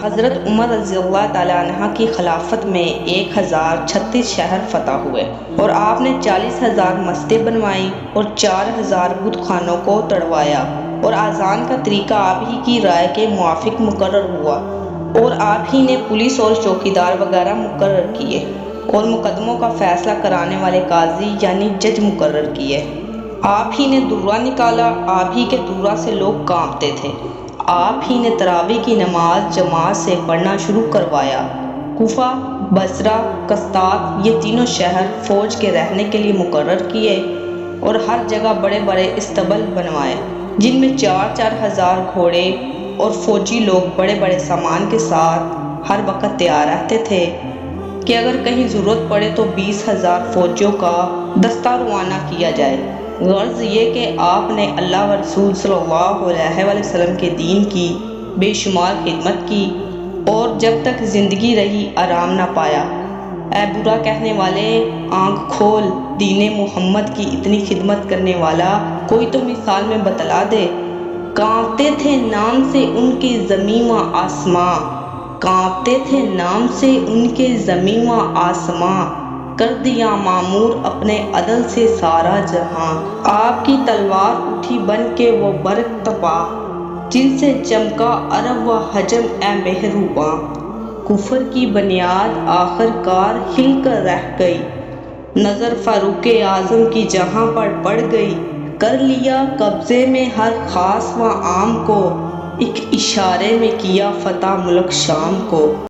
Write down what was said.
حضرت عمر رضی اللہ تعالیٰ عنہ کی خلافت میں 1036 شہر فتح ہوئے اور آپ نے 40,000 مسجدیں بنوائیں اور 4,000 بت خانوں کو تڑوایا، اور اذان کا طریقہ آپ ہی کی رائے کے موافق مقرر ہوا، اور آپ ہی نے پولیس اور چوکیدار وغیرہ مقرر کیے، اور مقدموں کا فیصلہ کرانے والے قاضی یعنی جج مقرر کیے۔ آپ ہی نے درہ نکالا، آپ ہی کے درہ سے لوگ کانپتے تھے۔ آپ ہی نے تراویح کی نماز جماعت سے پڑھنا شروع کروایا۔ کوفہ، بصرہ، قسطاط یہ تینوں شہر فوج کے رہنے کے لیے مقرر کیے، اور ہر جگہ بڑے بڑے استبل بنوائے جن میں 4,000 گھوڑے اور فوجی لوگ بڑے بڑے سامان کے ساتھ ہر وقت تیار رہتے تھے کہ اگر کہیں ضرورت پڑے تو 20,000 فوجیوں کا دستہ روانہ کیا جائے۔ غرض یہ کہ آپ نے اللہ و رسول صلی اللہ علیہ وسلم کے دین کی بے شمار خدمت کی، اور جب تک زندگی رہی آرام نہ پایا۔ اے برا کہنے والے، آنکھ کھول، دین محمد کی اتنی خدمت کرنے والا کوئی تو مثال میں بتلا دے۔ کانپتے تھے نام سے ان کے زمین و آسماں، کانپتے تھے نام سے ان کے زمین و آسماں، کر دیا معمور اپنے عدل سے سارا جہاں۔ آپ کی تلوار اٹھی بن کے وہ برق تپا، جن سے چمکا عرب و حجم اے مہرباں۔ کفر کی بنیاد آخر کار ہل کر رہ گئی، نظر فاروق اعظم کی جہاں پر پڑ گئی۔ کر لیا قبضے میں ہر خاص و عام کو، ایک اشارے میں کیا فتح ملک شام کو۔